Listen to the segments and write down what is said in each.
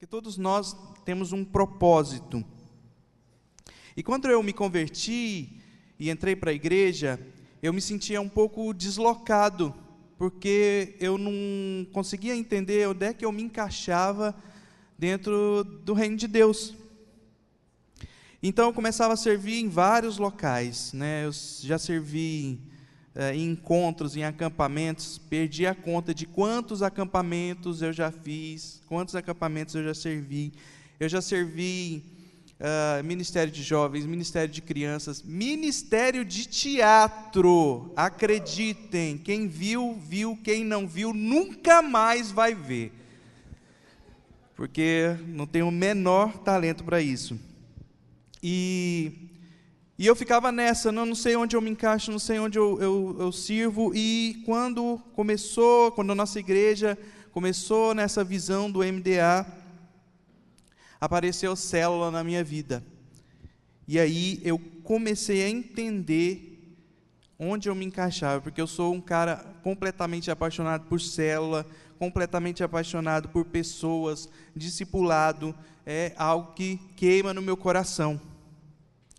Porque todos nós temos um propósito. E quando eu me converti e entrei para a igreja, eu me sentia um pouco deslocado, porque eu não conseguia entender onde é que eu me encaixava dentro do reino de Deus. Então eu começava a servir em vários locais, né? Eu já servi em encontros, em acampamentos, perdi a conta de quantos acampamentos eu já fiz, quantos acampamentos eu já servi. Eu já servi Ministério de Jovens, Ministério de Crianças, Ministério de Teatro. Acreditem, quem viu, viu, quem não viu, nunca mais vai ver. Porque não tenho o menor talento para isso. E eu ficava nessa, não sei onde eu me encaixo, não sei onde eu sirvo. E quando a nossa igreja começou nessa visão do MDA, apareceu célula na minha vida. E aí eu comecei a entender onde eu me encaixava, porque eu sou um cara completamente apaixonado por célula, completamente apaixonado por pessoas, discipulado, é algo que queima no meu coração.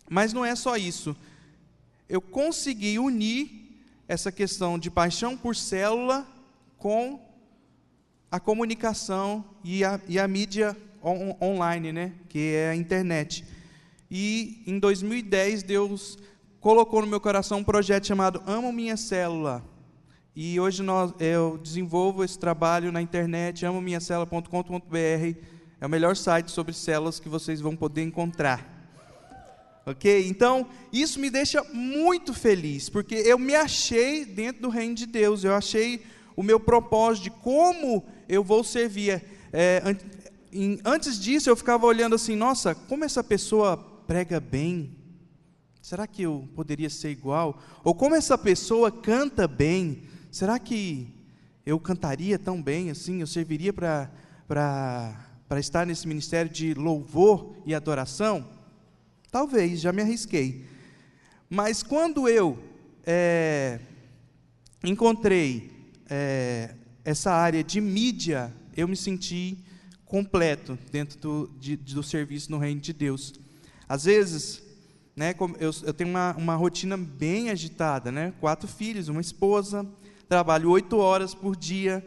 Mas não é só isso. Eu consegui unir essa questão de paixão por célula com a comunicação e a mídia online, né? Que é a internet. E em 2010 Deus colocou no meu coração um projeto chamado Amo Minha Célula. E hoje eu desenvolvo esse trabalho na internet, amominhacélula.com.br. É o melhor site sobre células que vocês vão poder encontrar. Ok? Então, isso me deixa muito feliz, porque eu me achei dentro do reino de Deus, eu achei o meu propósito de como eu vou servir. Antes disso, eu ficava olhando assim, nossa, como essa pessoa prega bem, será que eu poderia ser igual? Ou como essa pessoa canta bem, será que eu cantaria tão bem assim, eu serviria para estar nesse ministério de louvor e adoração? Talvez, já me arrisquei. Mas quando eu encontrei essa área de mídia, eu me senti completo dentro do serviço no reino de Deus. Às vezes, né, eu tenho uma rotina bem agitada, né? 4 filhos, uma esposa, trabalho 8 horas por dia.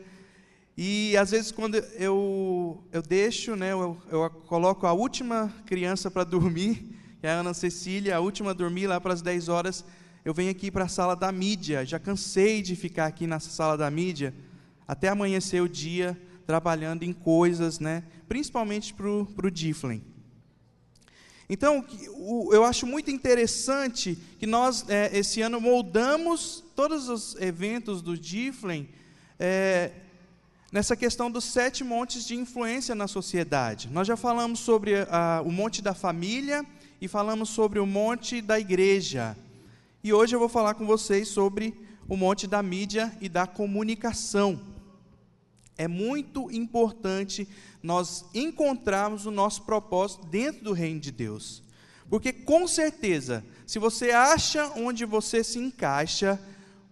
E às vezes quando eu deixo, né, eu coloco a última criança para dormir, que é a Ana Cecília, a última a dormir lá para as 10 horas, eu venho aqui para a sala da mídia. Já cansei de ficar aqui nessa sala da mídia até amanhecer o dia, trabalhando em coisas, né, principalmente para o Difflin. Então, eu acho muito interessante que nós, esse ano, moldamos todos os eventos do Difflin nessa questão dos 7 montes de influência na sociedade. Nós já falamos sobre o monte da família e falamos sobre o monte da igreja. E hoje eu vou falar com vocês sobre o monte da mídia e da comunicação. É muito importante nós encontrarmos o nosso propósito dentro do reino de Deus. Porque, com certeza, se você acha onde você se encaixa,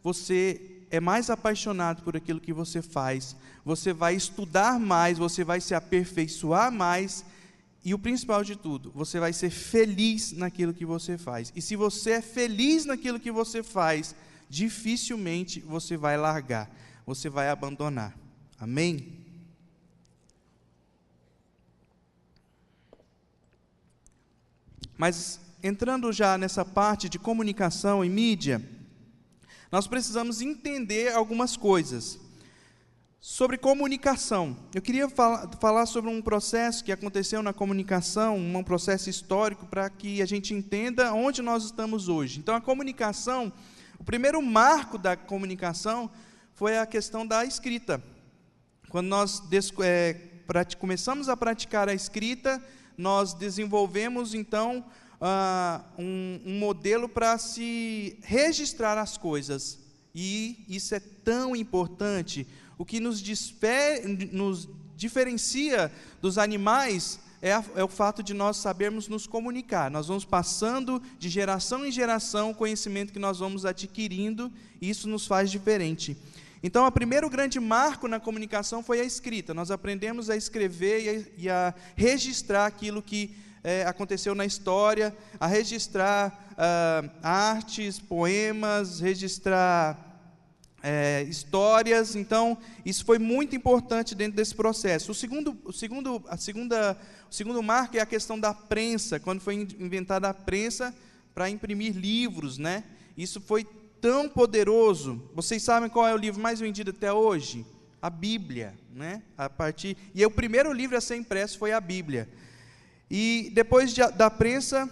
você é mais apaixonado por aquilo que você faz, você vai estudar mais, você vai se aperfeiçoar mais, e o principal de tudo, você vai ser feliz naquilo que você faz. E se você é feliz naquilo que você faz, dificilmente você vai largar, você vai abandonar. Amém? Mas, entrando já nessa parte de comunicação e mídia, nós precisamos entender algumas coisas. Sobre comunicação, eu queria falar sobre um processo que aconteceu na comunicação, um processo histórico, para que a gente entenda onde nós estamos hoje. Então, a comunicação, o primeiro marco da comunicação foi a questão da escrita. Quando nós começamos a praticar a escrita, nós desenvolvemos, então, um modelo para se registrar as coisas. E isso é tão importante. O que nos diferencia dos animais é o fato de nós sabermos nos comunicar. Nós vamos passando de geração em geração o conhecimento que nós vamos adquirindo, e isso nos faz diferente. Então, o primeiro grande marco na comunicação foi a escrita. Nós aprendemos a escrever e a registrar aquilo que aconteceu na história, a registrar artes, poemas, registrar histórias. Então, isso foi muito importante dentro desse processo. O segundo marco é a questão da prensa, quando foi inventada a prensa para imprimir livros, né? Isso foi tão poderoso. Vocês sabem qual é o livro mais vendido até hoje? A Bíblia, né? E o primeiro livro a ser impresso foi a Bíblia. E depois da prensa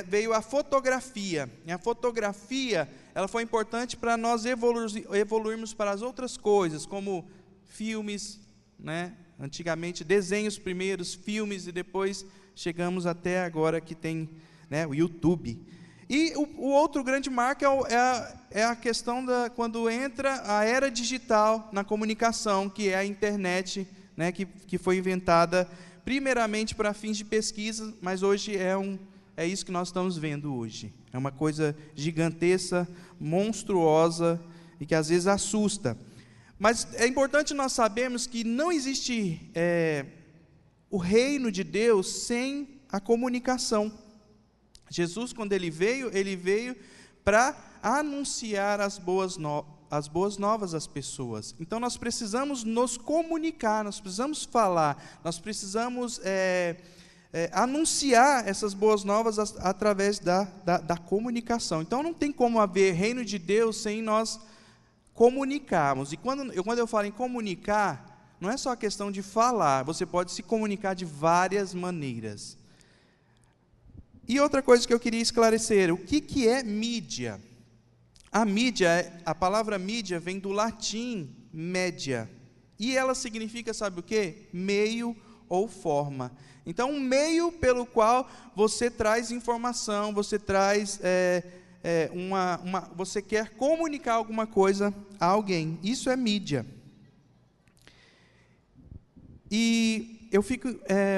veio a fotografia. E a fotografia, ela foi importante para nós evoluirmos para as outras coisas, como filmes, né? Antigamente desenhos primeiros, filmes, e depois chegamos até agora que tem, né, o YouTube. E o outro grande marco é a questão quando entra a era digital na comunicação, que é a internet, né, que foi inventada primeiramente para fins de pesquisa, mas hoje é isso que nós estamos vendo hoje. É uma coisa gigantesca, monstruosa e que às vezes assusta. Mas é importante nós sabermos que não existe o reino de Deus sem a comunicação. Jesus, quando ele veio para anunciar as boas novas às pessoas. Então, nós precisamos nos comunicar, nós precisamos falar, nós precisamos anunciar essas boas novas através da comunicação. Então, não tem como haver reino de Deus sem nós comunicarmos. E quando eu falo em comunicar, não é só a questão de falar, você pode se comunicar de várias maneiras. E outra coisa que eu queria esclarecer, o que é mídia? A mídia, a palavra mídia vem do latim média, e ela significa, sabe o quê? Meio ou forma. Então, um meio pelo qual você traz informação, você traz, você quer comunicar alguma coisa a alguém. Isso é mídia. E eu fico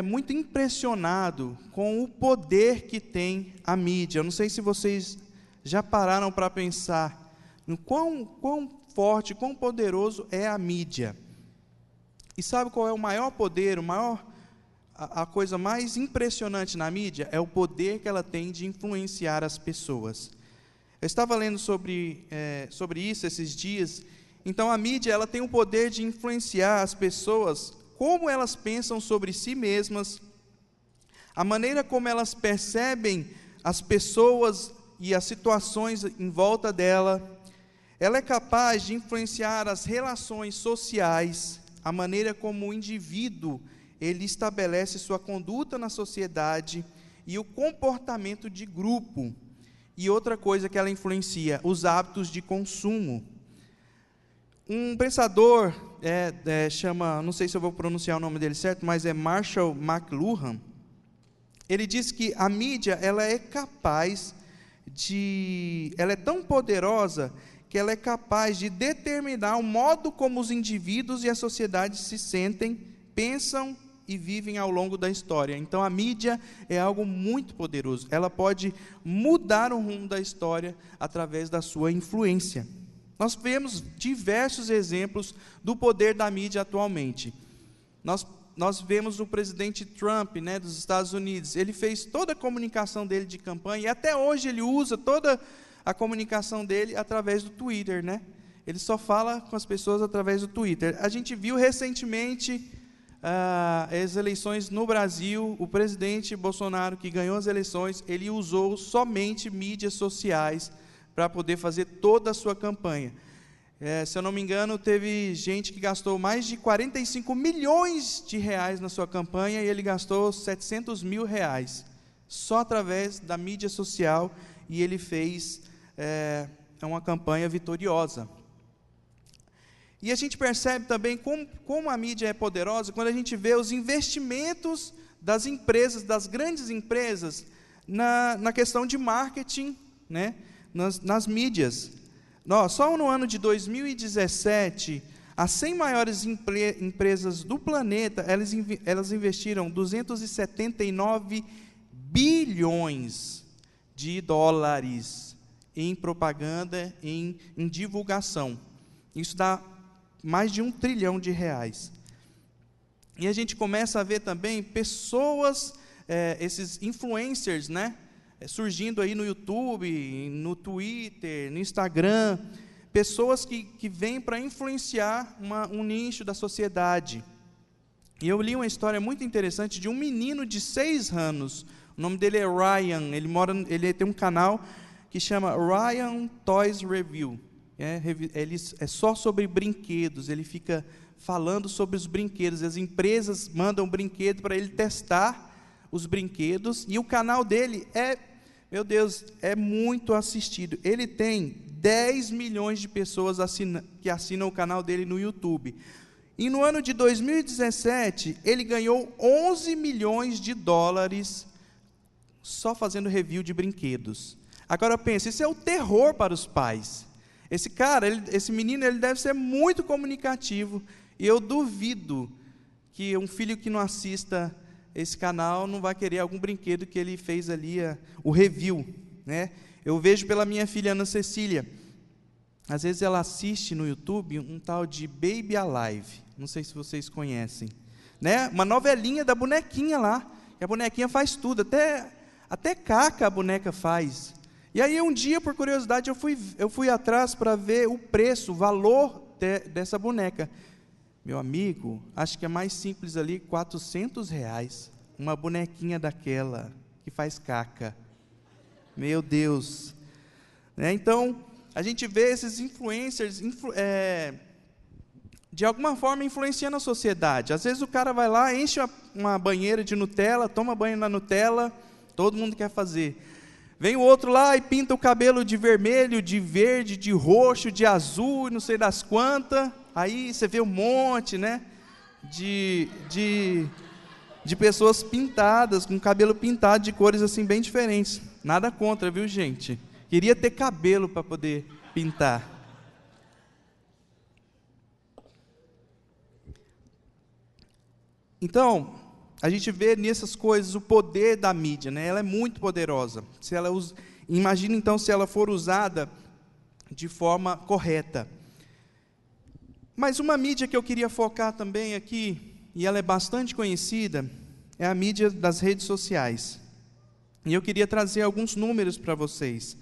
muito impressionado com o poder que tem a mídia. Eu não sei se vocês já pararam para pensar no quão forte, quão poderoso é a mídia. E sabe qual é o maior poder, a coisa mais impressionante na mídia? É o poder que ela tem de influenciar as pessoas. Eu estava lendo sobre isso esses dias. Então, a mídia, ela tem o poder de influenciar as pessoas, como elas pensam sobre si mesmas, a maneira como elas percebem as pessoas e as situações em volta dela. Ela é capaz de influenciar as relações sociais, a maneira como o indivíduo ele estabelece sua conduta na sociedade e o comportamento de grupo. E outra coisa que ela influencia, os hábitos de consumo. Um pensador, não sei se eu vou pronunciar o nome dele certo, mas é Marshall McLuhan. Ele diz que a mídia, ela é tão poderosa que ela é capaz de determinar o modo como os indivíduos e a sociedade se sentem, pensam e vivem ao longo da história. Então, a mídia é algo muito poderoso. Ela pode mudar o rumo da história através da sua influência. Nós vemos diversos exemplos do poder da mídia atualmente. Nós vemos o presidente Trump, né, dos Estados Unidos. Ele fez toda a comunicação dele de campanha, e até hoje ele usa toda a comunicação dele através do Twitter, né? Ele só fala com as pessoas através do Twitter. A gente viu recentemente as eleições no Brasil. O presidente Bolsonaro, que ganhou as eleições, ele usou somente mídias sociais para poder fazer toda a sua campanha. Se eu não me engano, teve gente que gastou mais de 45 milhões de reais na sua campanha, e ele gastou 700 mil reais, só através da mídia social, e ele fez uma campanha vitoriosa. E a gente percebe também como a mídia é poderosa quando a gente vê os investimentos das empresas, das grandes empresas, na questão de marketing, né? Nas mídias. Só no ano de 2017, as 100 maiores empresas do planeta, elas investiram 279 bilhões de dólares em propaganda, em divulgação. Isso dá mais de R$ 1 trilhão. E a gente começa a ver também pessoas, esses influencers, né, surgindo aí no YouTube, no Twitter, no Instagram, pessoas que vêm para influenciar um nicho da sociedade. E eu li uma história muito interessante de um menino de 6 anos, o nome dele é Ryan, ele tem um canal que chama Ryan Toys Review, ele é só sobre brinquedos, ele fica falando sobre os brinquedos, as empresas mandam brinquedo para ele testar os brinquedos, e o canal dele meu Deus, é muito assistido. Ele tem 10 milhões de pessoas que assinam o canal dele no YouTube. E no ano de 2017, ele ganhou 11 milhões de dólares só fazendo review de brinquedos. Agora pensa, isso é o terror para os pais. Esse menino, ele deve ser muito comunicativo, e eu duvido que um filho que não assista esse canal não vai querer algum brinquedo que ele fez ali, o review, né? Eu vejo pela minha filha Ana Cecília, às vezes ela assiste no YouTube um tal de Baby Alive, não sei se vocês conhecem, né? Uma novelinha da bonequinha lá, e a bonequinha faz tudo, até caca a boneca faz. E aí um dia, por curiosidade, eu fui atrás para ver o preço, o valor dessa boneca. Meu amigo, acho que é mais simples ali, R$ 400, uma bonequinha daquela, que faz caca. Meu Deus. Então, a gente vê esses influencers, de alguma forma, influenciando a sociedade. Às vezes o cara vai lá, enche uma banheira de Nutella, toma banho na Nutella, todo mundo quer fazer. Vem o outro lá e pinta o cabelo de vermelho, de verde, de roxo, de azul, não sei das quantas. Aí você vê um monte, né, de pessoas pintadas, com cabelo pintado de cores assim bem diferentes. Nada contra, viu, gente? Queria ter cabelo para poder pintar. Então, a gente vê nessas coisas o poder da mídia, né? Ela é muito poderosa. Imagina então se ela for usada de forma correta. Mas uma mídia que eu queria focar também aqui, e ela é bastante conhecida, é a mídia das redes sociais. E eu queria trazer alguns números para vocês.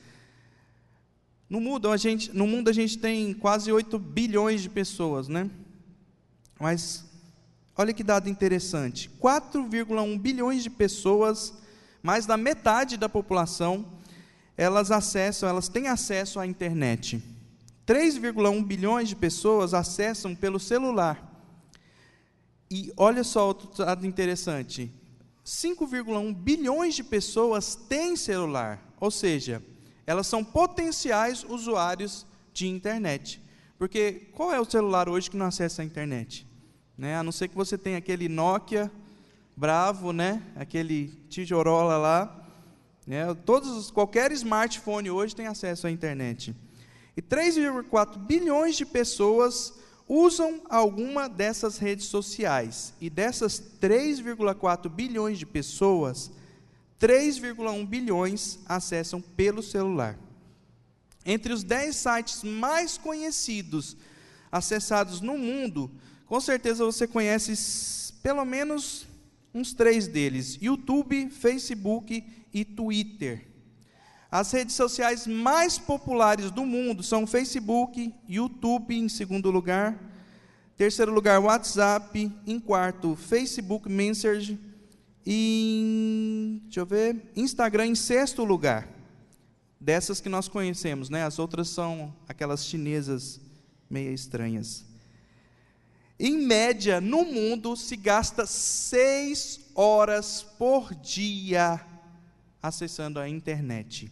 No mundo a gente tem quase 8 bilhões de pessoas, né? Mas olha que dado interessante, 4,1 bilhões de pessoas, mais da metade da população, elas têm acesso à internet. 3,1 bilhões de pessoas acessam pelo celular. E olha só outro dado interessante, 5,1 bilhões de pessoas têm celular, ou seja, elas são potenciais usuários de internet. Porque qual é o celular hoje que não acessa a internet? Né? A não ser que você tenha aquele Nokia bravo, né? Aquele tijorola lá, né? Qualquer smartphone hoje tem acesso à internet. E 3,4 bilhões de pessoas usam alguma dessas redes sociais. E dessas 3,4 bilhões de pessoas, 3,1 bilhões acessam pelo celular. Entre os 10 sites mais conhecidos, acessados no mundo, com certeza você conhece pelo menos uns 3 deles: YouTube, Facebook e Twitter. As redes sociais mais populares do mundo são Facebook, YouTube em segundo lugar, terceiro lugar WhatsApp, em quarto Facebook Messenger e Instagram em sexto lugar. Dessas que nós conhecemos, né? As outras são aquelas chinesas meio estranhas. Em média, no mundo se gasta 6 horas por dia acessando a internet.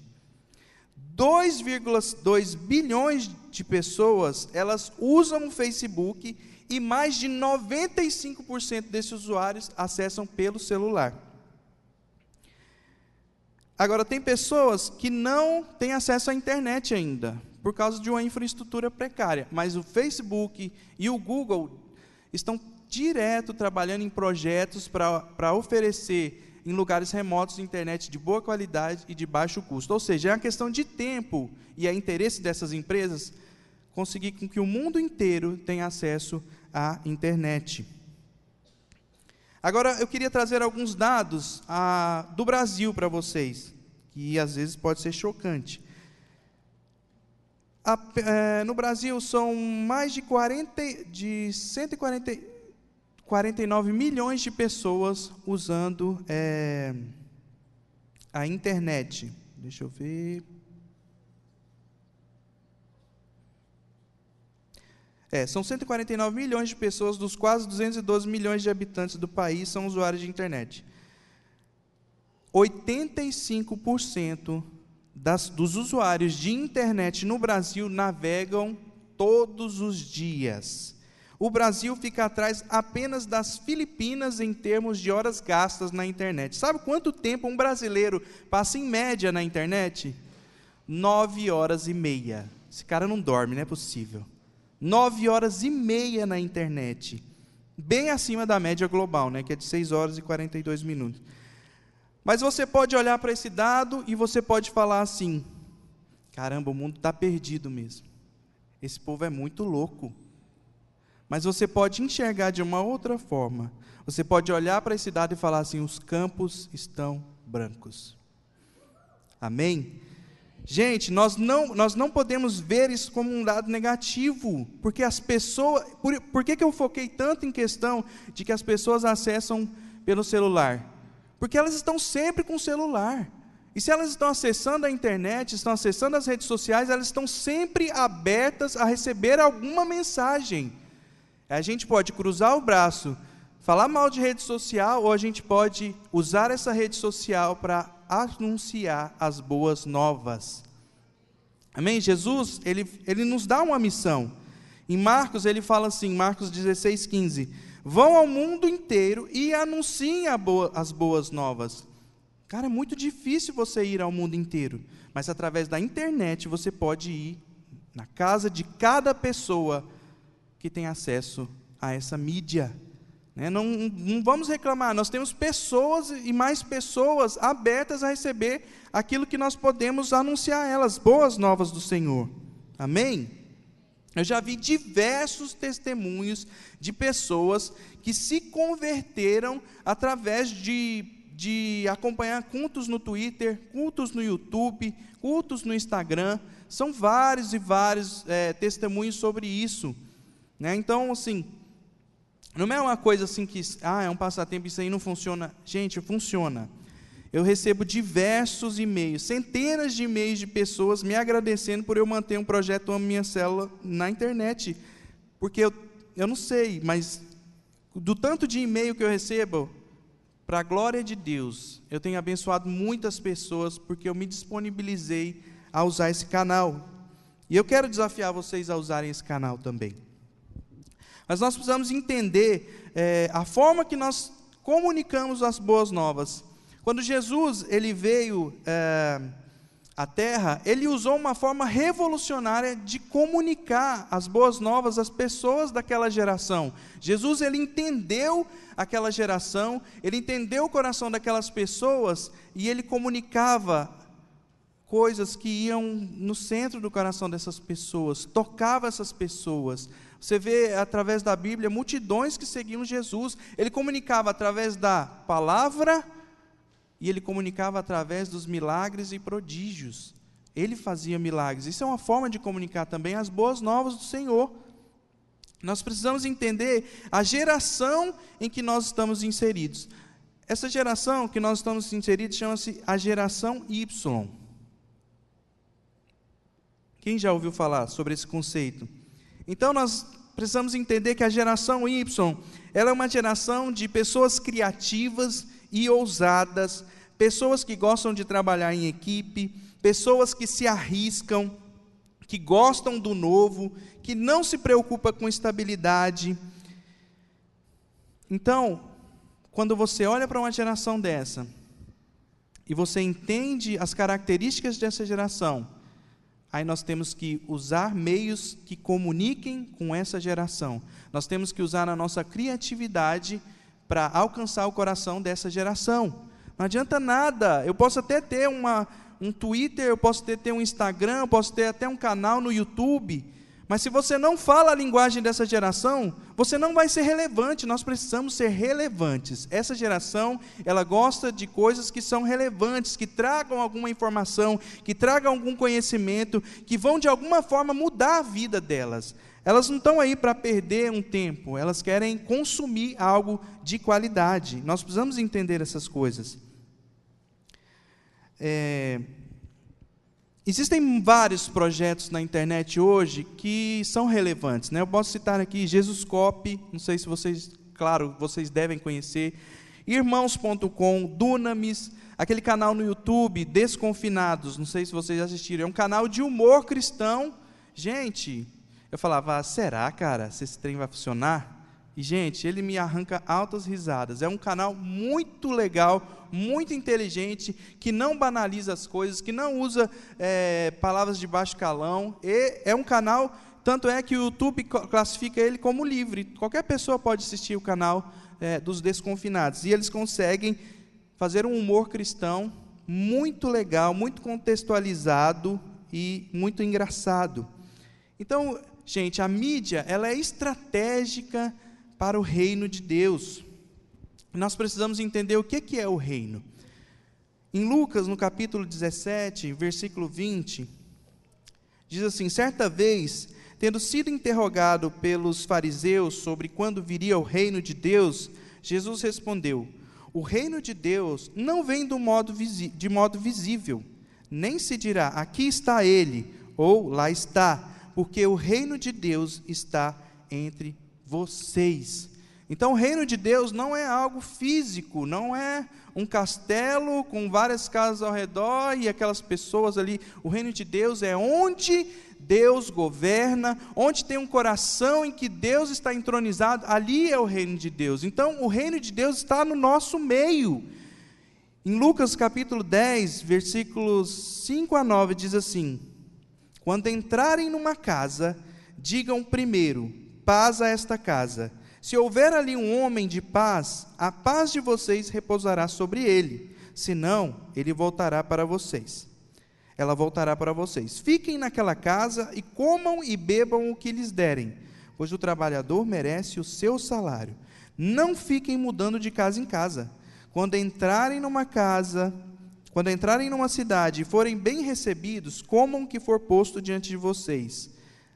2,2 bilhões de pessoas, elas usam o Facebook e mais de 95% desses usuários acessam pelo celular. Agora, tem pessoas que não têm acesso à internet ainda, por causa de uma infraestrutura precária, mas o Facebook e o Google estão direto trabalhando em projetos para oferecer em lugares remotos internet de boa qualidade e de baixo custo. Ou seja, é uma questão de tempo e é interesse dessas empresas conseguir com que o mundo inteiro tenha acesso à internet. Agora, eu queria trazer alguns dados do Brasil para vocês, que às vezes pode ser chocante. No Brasil, são mais de 149 milhões de pessoas usando a internet. Deixa eu ver. São 149 milhões de pessoas, dos quase 212 milhões de habitantes do país são usuários de internet. 85% dos usuários de internet no Brasil navegam todos os dias. O Brasil fica atrás apenas das Filipinas em termos de horas gastas na internet. Sabe quanto tempo um brasileiro passa em média na internet? 9 horas e meia. Esse cara não dorme, não é possível. 9 horas e meia na internet. Bem acima da média global, né, que é de 6 horas e 42 minutos. Mas você pode olhar para esse dado e você pode falar assim: caramba, o mundo está perdido mesmo. Esse povo é muito louco. Mas você pode enxergar de uma outra forma. Você pode olhar para esse dado e falar assim: os campos estão brancos. Amém? Gente, nós não podemos ver isso como um dado negativo, porque as pessoas... Por que eu foquei tanto em questão de que as pessoas acessam pelo celular? Porque elas estão sempre com o celular. E se elas estão acessando a internet, estão acessando as redes sociais, elas estão sempre abertas a receber alguma mensagem. A gente pode cruzar o braço, falar mal de rede social, ou a gente pode usar essa rede social para anunciar as boas novas. Amém? Jesus, ele nos dá uma missão. Em Marcos, ele fala assim, Marcos 16:15, vão ao mundo inteiro e anunciem as boas novas. Cara, é muito difícil você ir ao mundo inteiro, mas através da internet você pode ir na casa de cada pessoa que tem acesso a essa mídia. Não vamos reclamar, nós temos pessoas e mais pessoas abertas a receber aquilo que nós podemos anunciar a elas, boas novas do Senhor. Amém? Eu já vi diversos testemunhos de pessoas que se converteram através de acompanhar cultos no Twitter, cultos no YouTube, cultos no Instagram. São vários e vários testemunhos sobre isso. Então, assim, não é uma coisa assim que, é um passatempo, isso aí não funciona. Gente, funciona. Eu recebo diversos e-mails, centenas de e-mails de pessoas me agradecendo por eu manter um projeto Amo Minha Célula na internet. Porque eu não sei, mas do tanto de e-mail que eu recebo, para a glória de Deus, eu tenho abençoado muitas pessoas porque eu me disponibilizei a usar esse canal. E eu quero desafiar vocês a usarem esse canal também. Mas nós precisamos entender a forma que nós comunicamos as boas novas. Quando Jesus ele veio à Terra, ele usou uma forma revolucionária de comunicar as boas novas às pessoas daquela geração. Jesus ele entendeu aquela geração, ele entendeu o coração daquelas pessoas e ele comunicava coisas que iam no centro do coração dessas pessoas, tocava essas pessoas. Você vê através da Bíblia multidões que seguiam Jesus. Ele comunicava através da palavra e ele comunicava através dos milagres e prodígios. Ele fazia milagres. Isso é uma forma de comunicar também as boas novas do Senhor. Nós precisamos entender a geração em que nós estamos inseridos. Essa geração que nós estamos inseridos chama-se a geração Y. Quem já ouviu falar sobre esse conceito? Então nós precisamos entender que a geração Y, ela é uma geração de pessoas criativas e ousadas, pessoas que gostam de trabalhar em equipe, pessoas que se arriscam, que gostam do novo, que não se preocupa com estabilidade. Então, quando você olha para uma geração dessa, e você entende as características dessa geração, aí nós temos que usar meios que comuniquem com essa geração. Nós temos que usar a nossa criatividade para alcançar o coração dessa geração. Não adianta nada, eu posso até ter um Twitter, eu posso ter um Instagram, eu posso ter até um canal no YouTube, Mas se você não fala a linguagem dessa geração, você não vai ser relevante. Nós precisamos ser relevantes. Essa geração, ela gosta de coisas que são relevantes, que tragam alguma informação, que tragam algum conhecimento, que vão de alguma forma mudar a vida delas. Elas não estão aí para perder um tempo, elas querem consumir algo de qualidade. Nós precisamos entender essas coisas. Existem vários projetos na internet hoje que são relevantes, né? Eu posso citar aqui Jesuscope, não sei se vocês, claro, vocês devem conhecer, Irmãos.com, Dunamis, aquele canal no YouTube, Desconfinados, não sei se vocês já assistiram, é um canal de humor cristão. Gente, eu falava, será, cara, se esse trem vai funcionar? E, gente, ele me arranca altas risadas. É um canal muito legal, muito inteligente, que não banaliza as coisas, que não usa palavras de baixo calão. E é um canal, tanto é que o YouTube classifica ele como livre. Qualquer pessoa pode assistir o canal dos Desconfinados. E eles conseguem fazer um humor cristão muito legal, muito contextualizado e muito engraçado. Então, gente, a mídia, ela é estratégica para o reino de Deus. Nós precisamos entender o que é o reino. Em Lucas, no capítulo 17, versículo 20, diz assim: certa vez, tendo sido interrogado pelos fariseus sobre quando viria o reino de Deus, Jesus respondeu: o reino de Deus não vem de modo visível, nem se dirá, aqui está ele, ou lá está, porque o reino de Deus está entre vocês. Então o reino de Deus não é algo físico, não é um castelo com várias casas ao redor e aquelas pessoas ali. O reino de Deus é onde Deus governa, onde tem um coração em que Deus está entronizado, ali é o reino de Deus. Então o reino de Deus está no nosso meio. Em Lucas capítulo 10, versículos 5 a 9, diz assim: quando entrarem numa casa, digam primeiro, paz a esta casa. Se houver ali um homem de paz, a paz de vocês repousará sobre ele. Senão, ele voltará para vocês. Ela voltará para vocês. Fiquem naquela casa e comam e bebam o que lhes derem, pois o trabalhador merece o seu salário. Não fiquem mudando de casa em casa. Quando entrarem numa cidade e forem bem recebidos, comam o que for posto diante de vocês.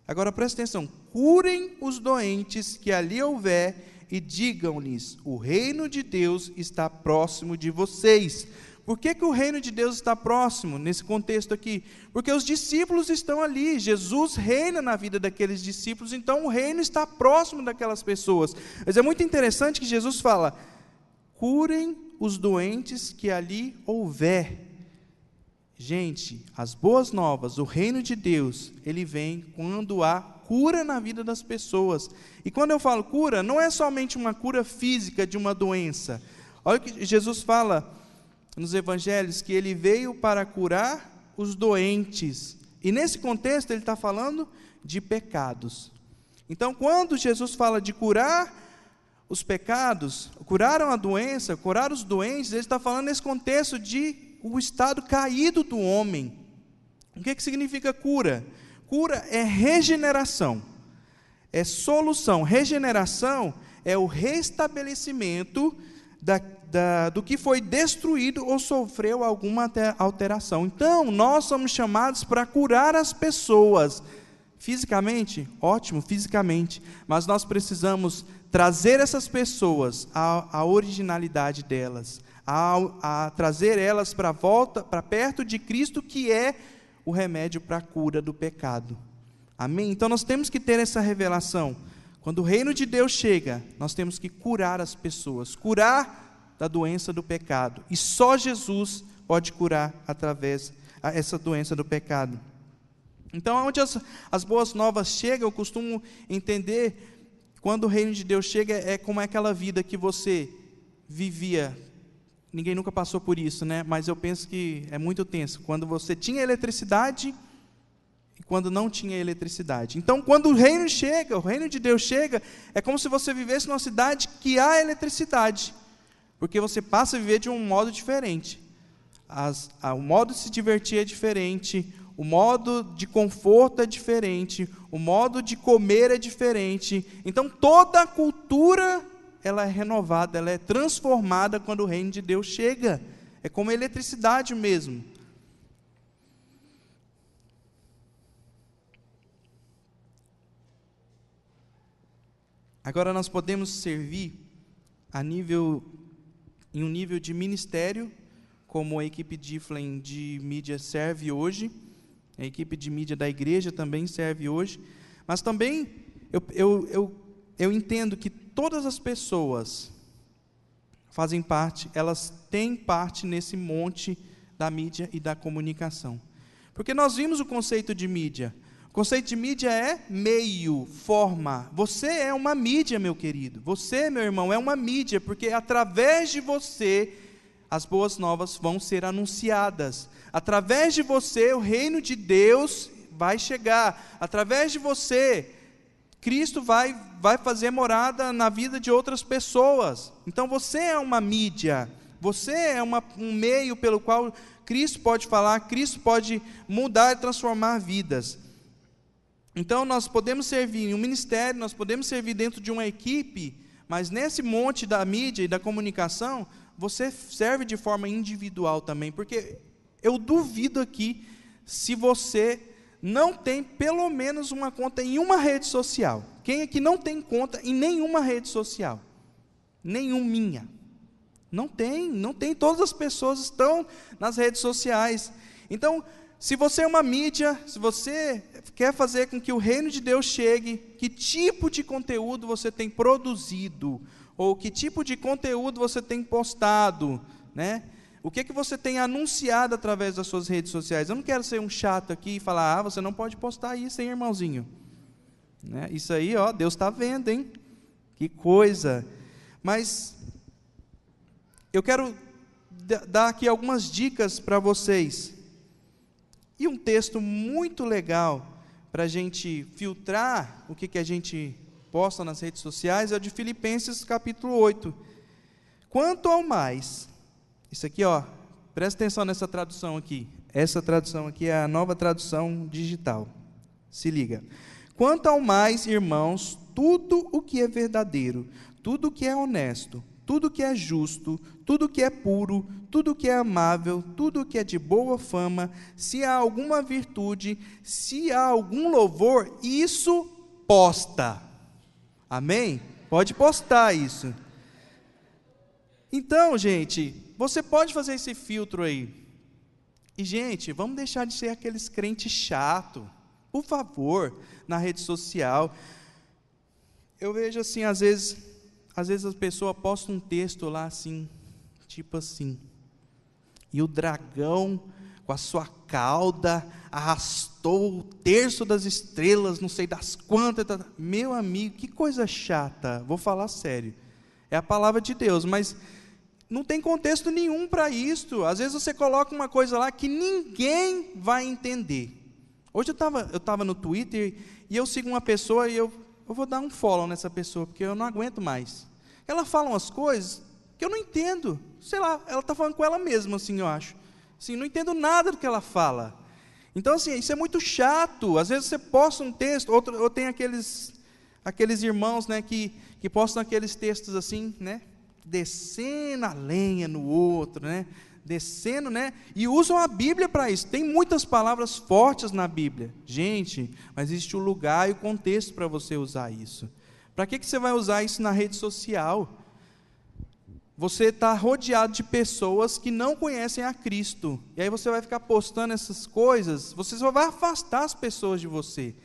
Agora presta atenção, curem os doentes que ali houver e digam-lhes, o reino de Deus está próximo de vocês. Por que o reino de Deus está próximo, nesse contexto aqui? Porque os discípulos estão ali, Jesus reina na vida daqueles discípulos, então o reino está próximo daquelas pessoas. Mas é muito interessante que Jesus fala, curem os doentes que ali houver. Gente, as boas novas, o reino de Deus, ele vem quando há cura na vida das pessoas. E quando eu falo cura, não é somente uma cura física de uma doença. Olha o que Jesus fala nos evangelhos, que ele veio para curar os doentes. E nesse contexto ele está falando de pecados. Então quando Jesus fala de curar os pecados, curaram a doença, curar os doentes, ele está falando nesse contexto de o estado caído do homem. O que significa cura? Cura é regeneração, é solução. Regeneração é o restabelecimento do que foi destruído ou sofreu alguma alteração. Então, nós somos chamados para curar as pessoas. Fisicamente, ótimo, fisicamente, mas nós precisamos trazer essas pessoas à originalidade delas, a trazer elas para volta, para perto de Cristo, que é o remédio para a cura do pecado. Amém? Então nós temos que ter essa revelação. Quando o reino de Deus chega, nós temos que curar as pessoas, curar da doença do pecado. E só Jesus pode curar através essa doença do pecado. Então, onde as boas novas chegam, eu costumo entender, quando o reino de Deus chega, é como é aquela vida que você vivia. Ninguém nunca passou por isso, né? Mas eu penso que é muito tenso. Quando você tinha eletricidade e quando não tinha eletricidade. Então, quando o reino chega, o reino de Deus chega, é como se você vivesse numa cidade que há eletricidade. Porque você passa a viver de um modo diferente. O modo de se divertir é diferente, o modo de conforto é diferente, o modo de comer é diferente. Então toda a cultura, ela é renovada, ela é transformada quando o reino de Deus chega. É como a eletricidade mesmo. Agora nós podemos servir em um nível de ministério, como a equipe Difflin de mídia serve hoje, a equipe de mídia da igreja também serve hoje, mas também eu entendo que todas as pessoas fazem parte, elas têm parte nesse monte da mídia e da comunicação. Porque nós vimos o conceito de mídia. O conceito de mídia é meio, forma. Você é uma mídia, meu querido. Você, meu irmão, é uma mídia, porque através de você as boas novas vão ser anunciadas. Através de você o reino de Deus vai chegar. Através de você Cristo vai fazer morada na vida de outras pessoas. Então você é uma mídia. Você é um meio pelo qual Cristo pode falar, Cristo pode mudar e transformar vidas. Então nós podemos servir em um ministério, nós podemos servir dentro de uma equipe, mas nesse monte da mídia e da comunicação, você serve de forma individual também, porque eu duvido aqui se você não tem pelo menos uma conta em uma rede social. Quem aqui não tem conta em nenhuma rede social? Nenhuminha. Não tem, todas as pessoas estão nas redes sociais. Então, se você é uma mídia, se você quer fazer com que o reino de Deus chegue, que tipo de conteúdo você tem produzido? Ou que tipo de conteúdo você tem postado? Né? O que você tem anunciado através das suas redes sociais? Eu não quero ser um chato aqui e falar, você não pode postar isso, hein, irmãozinho? Né? Isso aí, Deus está vendo, hein? Que coisa! Mas eu quero dar aqui algumas dicas para vocês. E um texto muito legal para a gente filtrar o que a gente posta nas redes sociais é o de Filipenses capítulo 8. Quanto ao mais, isso aqui, presta atenção nessa tradução aqui. Essa tradução aqui é a nova tradução digital. Se liga. Quanto ao mais, irmãos, tudo o que é verdadeiro, tudo o que é honesto, tudo o que é justo, tudo o que é puro, tudo o que é amável, tudo o que é de boa fama, se há alguma virtude, se há algum louvor, isso posta. Amém? Pode postar isso. Então, gente, você pode fazer esse filtro aí. E, gente, vamos deixar de ser aqueles crentes chatos, por favor, na rede social. Eu vejo assim, às vezes a pessoa posta um texto lá assim, tipo assim, e o dragão com a sua cauda arrastou o terço das estrelas, não sei das quantas. Meu amigo, que coisa chata. Vou falar sério, é a palavra de Deus, mas não tem contexto nenhum para isso. Às vezes você coloca uma coisa lá que ninguém vai entender. Hoje eu estava no Twitter e eu sigo uma pessoa e eu vou dar um follow nessa pessoa, porque eu não aguento mais. Ela fala umas coisas que eu não entendo. Sei lá, ela está falando com ela mesma, assim, eu acho. Assim, não entendo nada do que ela fala. Então, assim, isso é muito chato. Às vezes você posta um texto, ou tem aqueles irmãos, né, que postam aqueles textos assim, né, descendo a lenha no outro, né, descendo, né, e usam a Bíblia para isso. Tem muitas palavras fortes na Bíblia. Gente, mas existe o lugar e o contexto para você usar isso. Para que você vai usar isso na rede social? Você está rodeado de pessoas que não conhecem a Cristo, e aí você vai ficar postando essas coisas, você só vai afastar as pessoas de você.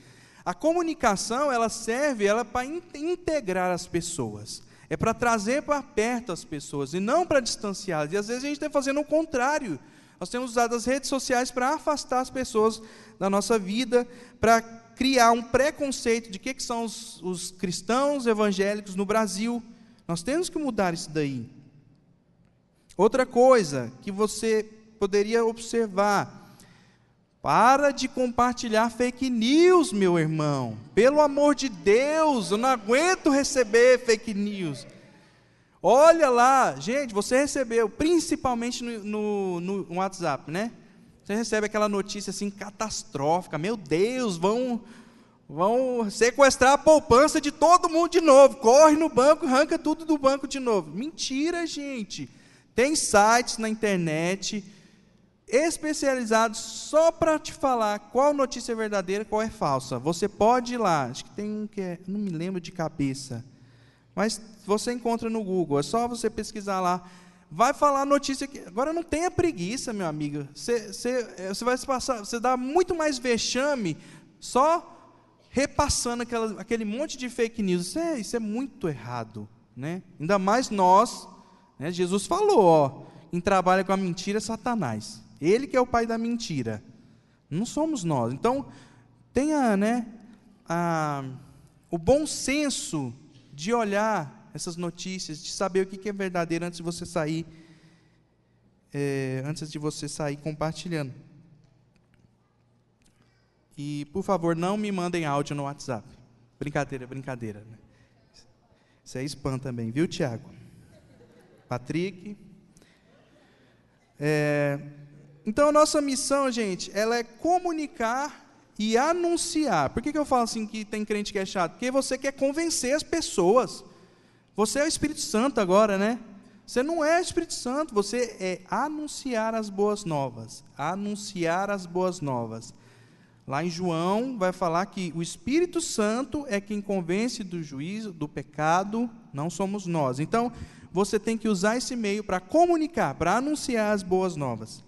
A comunicação, ela serve para integrar as pessoas, é para trazer para perto as pessoas, e não para distanciá-las. E às vezes a gente está fazendo o contrário. Nós temos usado as redes sociais para afastar as pessoas da nossa vida, para criar um preconceito de que são os cristãos evangélicos no Brasil. Nós temos que mudar isso daí. Outra coisa que você poderia observar: para de compartilhar fake news, meu irmão. Pelo amor de Deus, eu não aguento receber fake news. Olha lá, gente, você recebeu, principalmente no WhatsApp, né? Você recebe aquela notícia assim catastrófica, meu Deus, vão sequestrar a poupança de todo mundo de novo, corre no banco, arranca tudo do banco de novo. Mentira, gente. Tem sites na internet especializados só para te falar qual notícia é verdadeira e qual é falsa. Você pode ir lá, acho que tem um que é, não me lembro de cabeça, mas você encontra no Google, é só você pesquisar lá. Vai falar a notícia que. Agora não tenha preguiça, meu amigo. Você vai se passar, você dá muito mais vexame só repassando aquele monte de fake news. Isso é muito errado, né? Ainda mais nós, né? Jesus falou, quem trabalha com a mentira é Satanás. Ele que é o pai da mentira. Não somos nós. Então, tenha, né, o bom senso de olhar essas notícias, de saber o que é verdadeiro antes de você sair compartilhando. E, por favor, não me mandem áudio no WhatsApp. Brincadeira. Isso é spam também, viu, Tiago? Patrick. Então, a nossa missão, gente, ela é comunicar e anunciar. Por que eu falo assim que tem crente que é chato? Porque você quer convencer as pessoas. Você é o Espírito Santo agora, né? Você não é o Espírito Santo, você é anunciar as boas novas. Anunciar as boas novas. Lá em João vai falar que o Espírito Santo é quem convence do juízo, do pecado, não somos nós. Então, você tem que usar esse meio para comunicar, para anunciar as boas novas.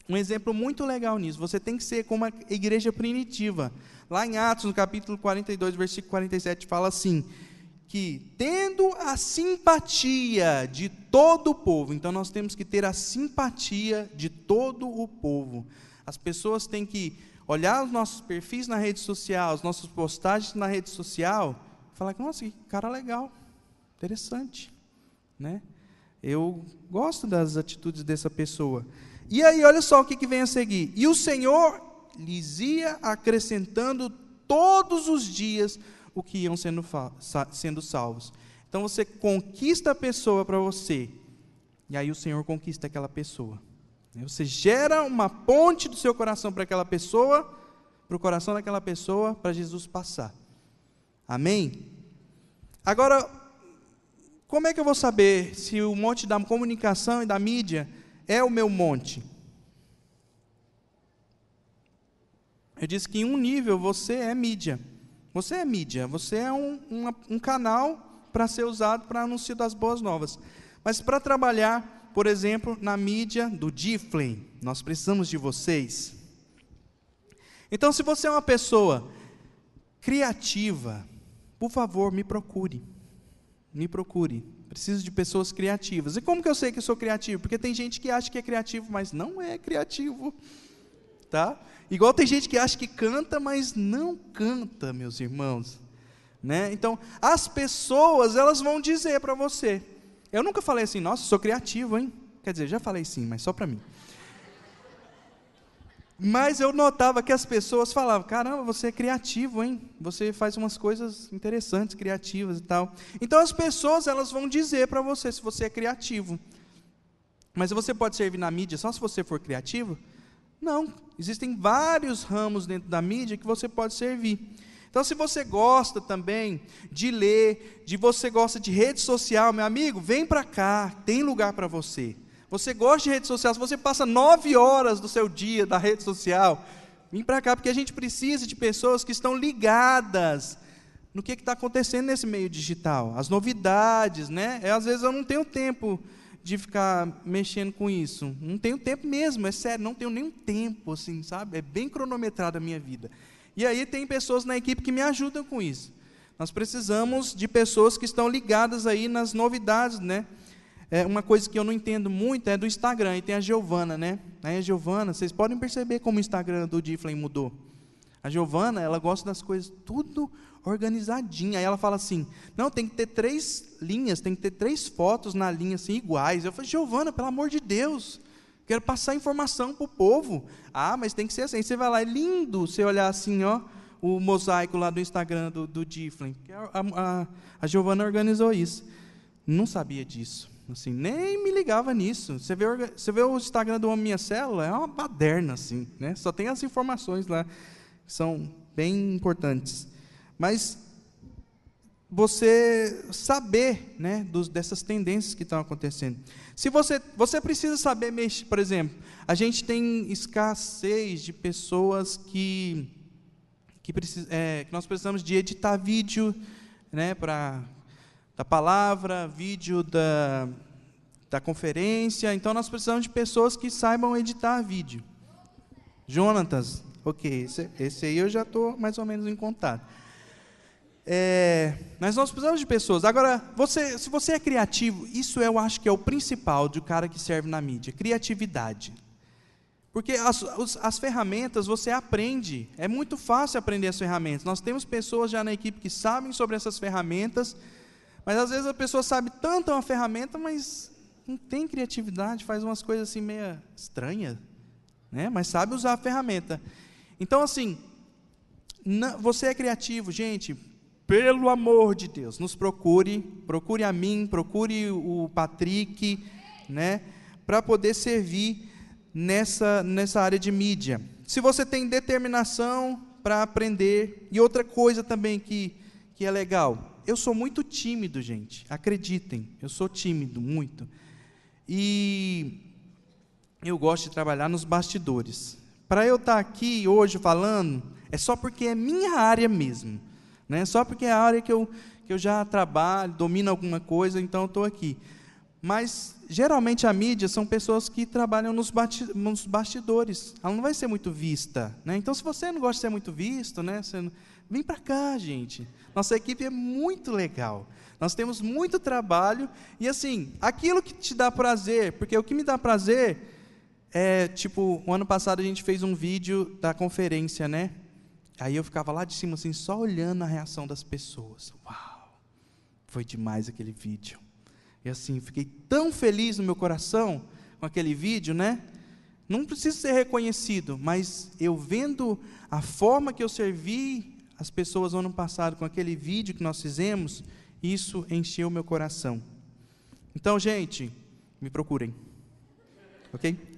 Um exemplo muito legal nisso, você tem que ser como a igreja primitiva. Lá em Atos, no capítulo 42, versículo 47, fala assim, que tendo a simpatia de todo o povo, então nós temos que ter a simpatia de todo o povo. As pessoas têm que olhar os nossos perfis na rede social, as nossas postagens na rede social, e falar, nossa, que cara legal, interessante, né? Eu gosto das atitudes dessa pessoa. E aí, olha só o que vem a seguir. E o Senhor lhes ia acrescentando todos os dias o que iam sendo salvos. Então, você conquista a pessoa para você, e aí o Senhor conquista aquela pessoa. Você gera uma ponte do seu coração para aquela pessoa, para o coração daquela pessoa, para Jesus passar. Amém? Agora, como é que eu vou saber se o monte da comunicação e da mídia é o meu monte? Eu disse que em um nível você é mídia. Você é mídia, você é um canal para ser usado para anúncio das boas novas. Mas para trabalhar, por exemplo, na mídia do Difflin, nós precisamos de vocês. Então, se você é uma pessoa criativa, por favor, me procure. Me procure. Preciso de pessoas criativas. E como que eu sei que eu sou criativo? Porque tem gente que acha que é criativo, mas não é criativo. Tá? Igual tem gente que acha que canta, mas não canta, meus irmãos. Né? Então, as pessoas, elas vão dizer para você. Eu nunca falei assim, nossa, eu sou criativo, hein? Quer dizer, já falei sim, mas só para mim. Mas eu notava que as pessoas falavam, caramba, você é criativo, hein? Você faz umas coisas interessantes, criativas e tal. Então, as pessoas, elas vão dizer para você se você é criativo. Mas você pode servir na mídia só se você for criativo? Não, existem vários ramos dentro da mídia que você pode servir. Então, se você gosta também de ler, você gosta de rede social, meu amigo, vem para cá, tem lugar para você. Você gosta de rede social, se você passa 9 horas do seu dia da rede social, vem para cá, porque a gente precisa de pessoas que estão ligadas no que está acontecendo nesse meio digital, as novidades, né? Às vezes eu não tenho tempo de ficar mexendo com isso, não tenho tempo mesmo, é sério, não tenho nenhum tempo, assim, sabe? É bem cronometrada a minha vida. E aí tem pessoas na equipe que me ajudam com isso. Nós precisamos de pessoas que estão ligadas aí nas novidades, né? Uma coisa que eu não entendo muito é do Instagram, e tem a Giovana, né? Aí a Giovana, vocês podem perceber como o Instagram do Difflin mudou. A Giovana, ela gosta das coisas tudo organizadinha. Aí ela fala assim, não, tem que ter 3 linhas, tem que ter 3 fotos na linha assim, iguais. Eu falei, Giovana, pelo amor de Deus, quero passar informação para o povo. Ah, mas tem que ser assim. Aí você vai lá, é lindo você olhar assim, ó, o mosaico lá do Instagram do Difflin. A Giovana organizou isso. Não sabia disso. assim, nem me ligava nisso. Você vê o Instagram do Homem Minha Célula, é uma baderna, assim, né? Só tem as informações lá, que são bem importantes. Mas você saber, né, dessas tendências que estão acontecendo. Se você precisa saber mexer, por exemplo, a gente tem escassez de pessoas que nós precisamos de editar vídeo, né, da palavra, vídeo da conferência. Então nós precisamos de pessoas que saibam editar vídeo. Jonatas, ok, esse aí eu já estou mais ou menos em contato. Mas nós precisamos de pessoas. Agora, se você é criativo, isso eu acho que é o principal de um cara que serve na mídia, criatividade. Porque as ferramentas você aprende, é muito fácil aprender as ferramentas. Nós temos pessoas já na equipe que sabem sobre essas ferramentas, mas às vezes a pessoa sabe tanto uma ferramenta, mas não tem criatividade, faz umas coisas assim meio estranhas, né? Mas sabe usar a ferramenta. Então assim, você é criativo, gente. Pelo amor de Deus, nos procure a mim, procure o Patrick, né, para poder servir nessa área de mídia. Se você tem determinação para aprender, e outra coisa também que é legal, eu sou muito tímido, gente, acreditem, eu sou tímido, muito, e eu gosto de trabalhar nos bastidores. Para eu estar aqui hoje falando, é só porque é minha área mesmo, né? Só porque é a área que eu já trabalho, domino alguma coisa, então eu estou aqui. Mas, geralmente, a mídia são pessoas que trabalham nos bastidores. Ela não vai ser muito vista, né? Então, se você não gosta de ser muito visto, né, vem para cá, gente. Nossa equipe é muito legal. Nós temos muito trabalho. E, assim, aquilo que te dá prazer, porque o que me dá prazer é, tipo, o ano passado a gente fez um vídeo da conferência, né? Aí eu ficava lá de cima, assim, só olhando a reação das pessoas. Uau! Foi demais aquele vídeo. E assim, fiquei tão feliz no meu coração com aquele vídeo, né? Não preciso ser reconhecido, mas eu vendo a forma que eu servi as pessoas no ano passado com aquele vídeo que nós fizemos, isso encheu o meu coração. Então, gente, me procurem. Ok?